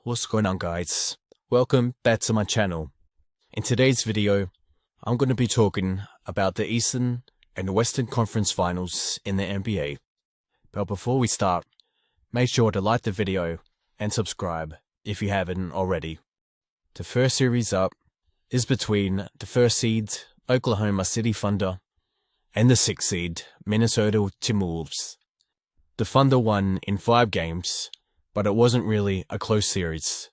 What's going on, guys? Welcome back to my channel. In today's video, I'm going to be talking about the Eastern and Western Conference Finals in the NBA. But before we start, make sure to like the video and subscribe if you haven't already. The first series up is between the first seed Oklahoma City Thunder and the sixth seed Minnesota Timberwolves. The Thunder won in 5 games, but it wasn't really a close series.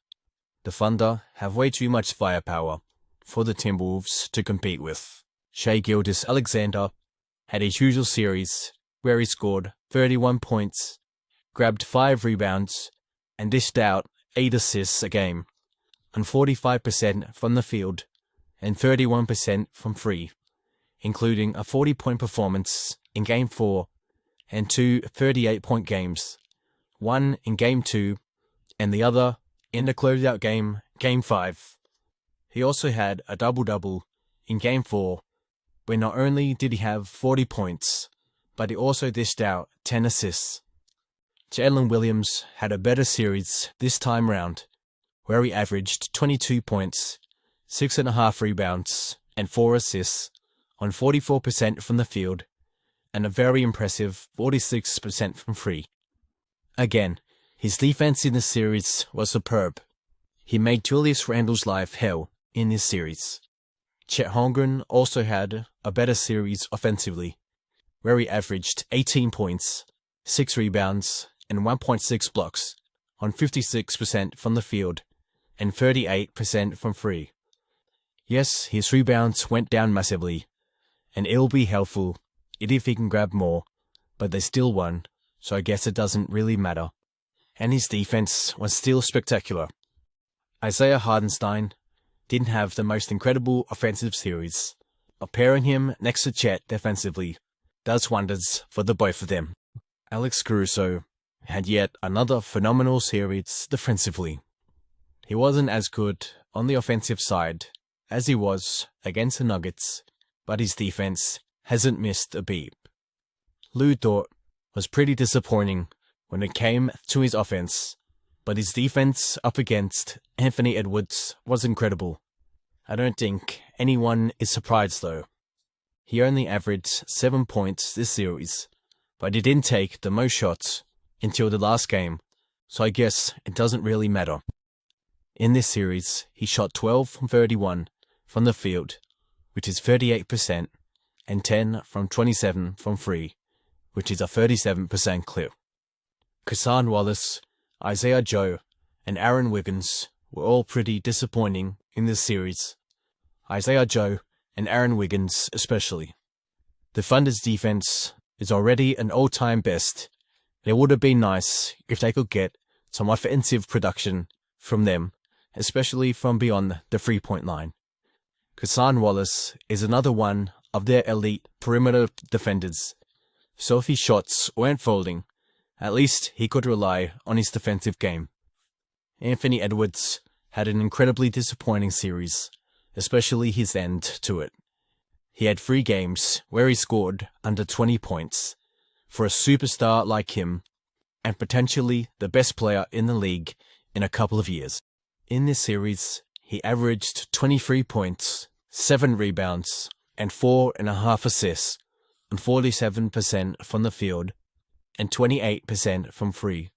The Thunder have way too much firepower for the Timberwolves to compete with. Shai Gilgeous-Alexander had his usual series where he scored 31 points, grabbed 5 rebounds, and dished out 8 assists a game, on 45% from the field and 31% from free, including a 40-point performance in Game 4 and 2 38-point games, one in Game 2 and the other in the closeout game, Game 5. He also had a double-double in Game 4, where not only did he have 40 points, but he also dished out 10 assists. Jalen Williams had a better series this time round, where he averaged 22 points, 6.5 rebounds, and 4 assists on 44% from the field, and a very impressive 46% from free. Again, his defense in this series was superb. He made Julius Randle's life hell in this series. Chet Holmgren also had a better series offensively, where he averaged 18 points, 6 rebounds, and 1.6 blocks on 56% from the field and 38% from free. Yes, his rebounds went down massively, and it'll be helpful if he can grab more, but they still won, so I guess it doesn't really matter. And his defense was still spectacular. Isaiah Hartenstein didn't have the most incredible offensive series, but pairing him next to Chet defensively does wonders for the both of them. Alex Caruso had yet another phenomenal series defensively. He wasn't as good on the offensive side as he was against the Nuggets, but his defense hasn't missed a beat. Lu Dort was pretty disappointing when it came to his offense, but his defense up against Anthony Edwards was incredible. I don't think anyone is surprised though. He only averaged 7 points this series, but he didn't take the most shots until the last game, so I guess it doesn't really matter. In this series, he shot 12 from 31 from the field, which is 38%, and 10 from 27 from free, which is a 37% clip. Cason Wallace, Isaiah Joe, and Aaron Wiggins were all pretty disappointing in this series. Isaiah Joe and Aaron Wiggins especially. The Thunder's defense is already an all-time best, and it would have been nice if they could get some offensive production from them, especially from beyond the three-point line. Cason Wallace is another one of their elite perimeter defenders, so if his shots weren't falling, at least he could rely on his defensive game. Anthony Edwards had an incredibly disappointing series, especially his end to it. He had 3 games where he scored under 20 points. For a superstar like him, and potentially the best player in the league in a couple of years. In this series, he averaged 23 points, 7 rebounds, and 4.5 assists on 47% from the field and 28% from free.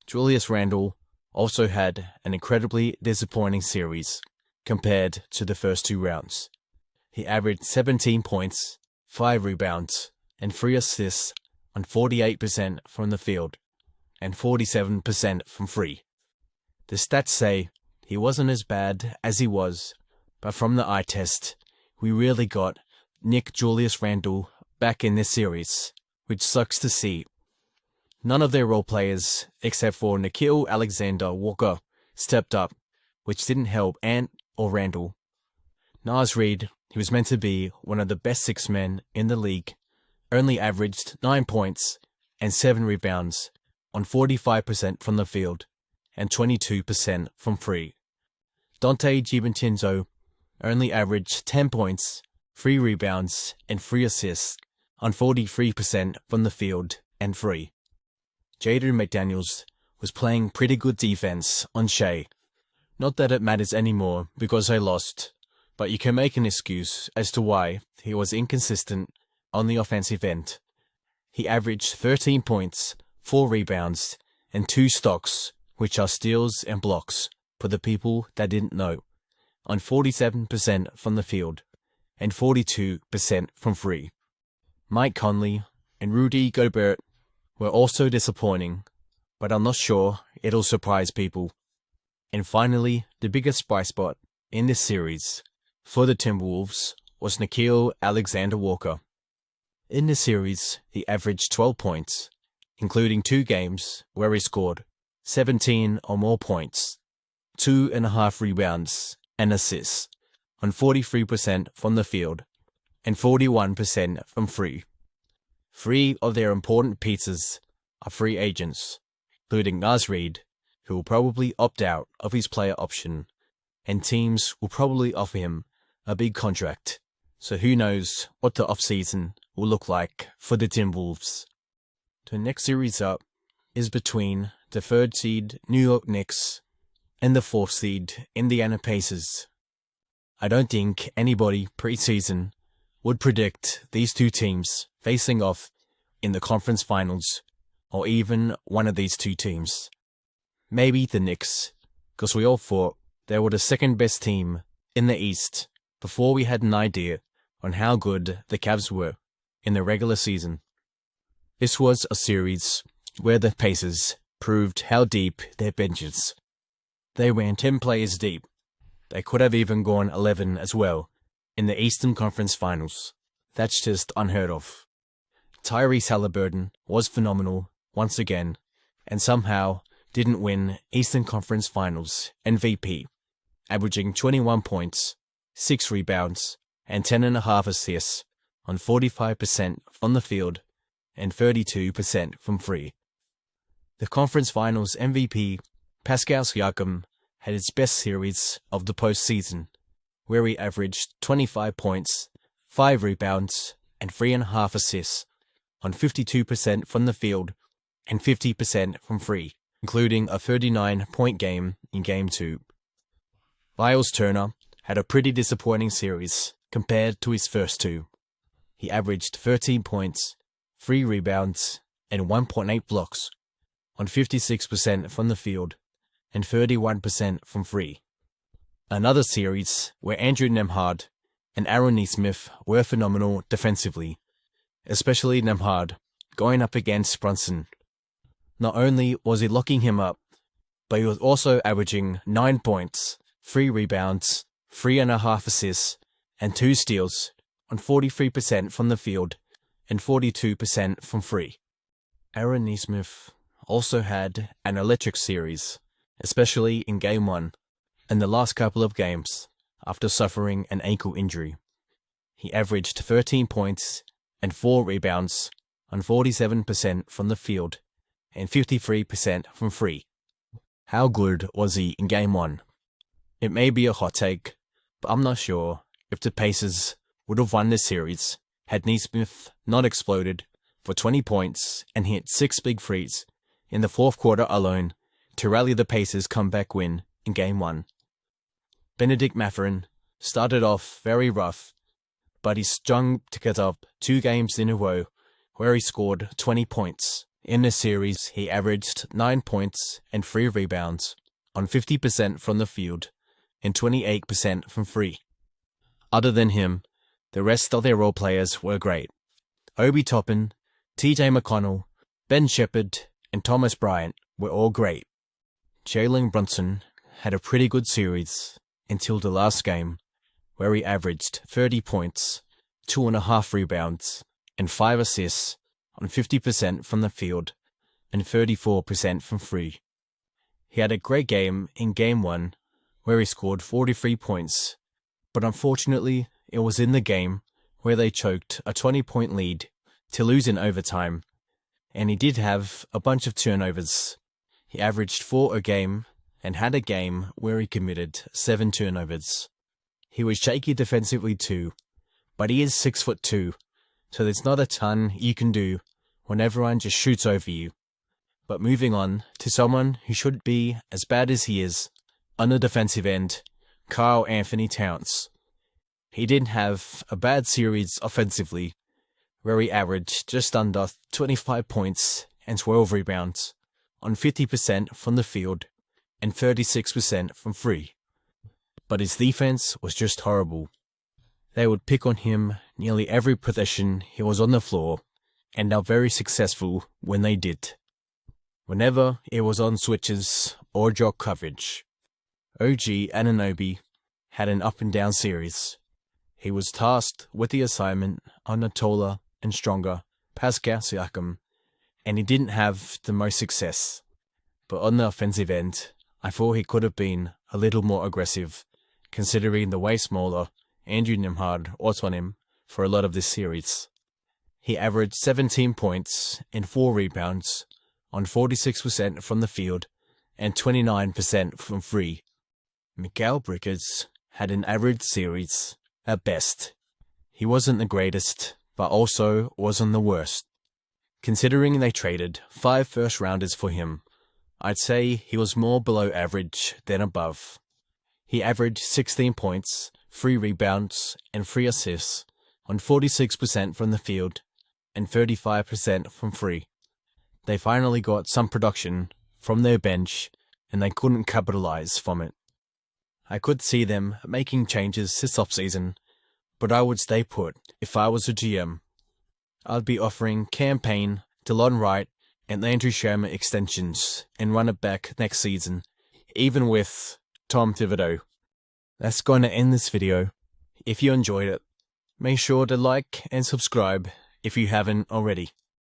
Julius Randle also had an incredibly disappointing series compared to the first 2 rounds. He averaged 17 points, 5 rebounds, and 3 assists on 48% from the field and 47% from free. The stats say he wasn't as bad as he was, but from the eye test, we really got Nick Julius Randle back in this series, which sucks to see. None of their role players, except for Nickeil Alexander-Walker, stepped up, which didn't help Ant or Randle. Naz Reid, who was meant to be one of the best 6 men in the league, only averaged 9 points and 7 rebounds on 45% from the field and 22% from free. Dante DiVincenzo only averaged 10 points, 3 rebounds, and 3 assists on 43% from the field and free. Jaden McDaniels was playing pretty good defense on Shea. Not that it matters anymore because they lost, but you can make an excuse as to why he was inconsistent on the offensive end. He averaged 13 points, 4 rebounds, and 2 stocks, which are steals and blocks, for the people that didn't know, on 47% from the field and 42% from free. Mike Conley and Rudy Gobert were also disappointing, but I'm not sure it'll surprise people. And finally, the biggest bright spot in this series for the Timberwolves was Nickeil Alexander-Walker. In this series, he averaged 12 points, including 2 games where he scored 17 or more points, 2.5 rebounds and assists, on 43% from the field and 41% from free. 3 of their important pieces are free agents, including Naz Reid, who will probably opt out of his player option, and teams will probably offer him a big contract, so who knows what the offseason will look like for the Timberwolves. The next series up is between the 3rd seed New York Knicks and the 4th seed Indiana Pacers. I don't think anybody pre-season would predict these two teams facing off in the conference finals, or even one of these two teams. Maybe the Knicks, because we all thought they were the second best team in the East before we had an idea on how good the Cavs were in the regular season. This was a series where the Pacers proved how deep their bench is. They went 10 players deep. They could have even gone 11 as well in the Eastern Conference Finals. That's just unheard of. Tyrese Halliburton was phenomenal once again, and somehow didn't win Eastern Conference Finals MVP, averaging 21 points, 6 rebounds, and 10.5 assists on 45% from the field and 32% from free. The Conference Finals MVP, Pascal Siakam, had his best series of the postseason, where he averaged 25 points, 5 rebounds, and 3.5 assists on 52% from the field and 50% from free, including a 39-point game in Game 2. Myles Turner had a pretty disappointing series compared to his first two. He averaged 13 points, 3 rebounds, and 1.8 blocks on 56% from the field and 31% from free. Another series where Andrew Nembhard and Aaron Nesmith were phenomenal defensively, especially Nembhard going up against Brunson. Not only was he locking him up, but he was also averaging 9 points, 3 rebounds, 3.5 assists, and 2 steals on 43% from the field and 42% from free. Aaron Nesmith also had an electric series, especially in Game 1 and the last couple of games after suffering an ankle injury. He averaged 13 points and 4 rebounds on 47% from the field and 53% from free. How good was he in Game 1? It may be a hot take, but I'm not sure if the Pacers would have won this series had Nesmith not exploded for 20 points and hit 6 big threes in the fourth quarter alone to rally the Pacers' comeback win in Game 1. Benedict Mathurin started off very rough, but he strung to get up 2 games in a row where he scored 20 points. In the series, he averaged 9 points and 3 rebounds on 50% from the field and 28% from free. Other than him, the rest of their role players were great. Obi Toppin, TJ McConnell, Ben Shepherd, and Thomas Bryant were all great. Jalen Brunson had a pretty good series until the last game, where he averaged 30 points, 2.5 rebounds, and 5 assists on 50% from the field and 34% from free. He had a great game in Game 1, where he scored 43 points, but unfortunately it was in the game where they choked a 20-point lead to lose in overtime, and he did have a bunch of turnovers. He averaged 4 a game and had a game where he committed 7 turnovers. He was shaky defensively too, but he is 6'2", so there's not a ton you can do when everyone just shoots over you. But moving on to someone who should be as bad as he is, on the defensive end, Karl Anthony Towns. He didn't have a bad series offensively, where he averaged just under 25 points and 12 rebounds, on 50% from the field and 36% from free. But his defense was just horrible. They would pick on him nearly every possession he was on the floor, and are very successful when they did. Whenever it was on switches or drop coverage, OG Anunoby had an up and down series. He was tasked with the assignment on the taller and stronger Pascal Siakam, and he didn't have the most success. But on the offensive end, I thought he could have been a little more aggressive, considering the way smaller Andrew Nembhard was on him for a lot of this series. He averaged 17 points and 4 rebounds, on 46% from the field and 29% from free. Mikal Bridges had an average series at best. He wasn't the greatest, but also wasn't the worst. Considering they traded 5 first-rounders for him, I'd say he was more below average than above. He averaged 16 points, 3 rebounds, and 3 assists, on 46% from the field and 35% from free. They finally got some production from their bench, and they couldn't capitalize from it. I could see them making changes this offseason, but I would stay put if I was a GM. I'd be offering Cam Payne, Delon Wright, and Landry Shamet extensions and run it back next season, even with Tom Thibodeau. That's going to end this video. If you enjoyed it, make sure to like and subscribe if you haven't already.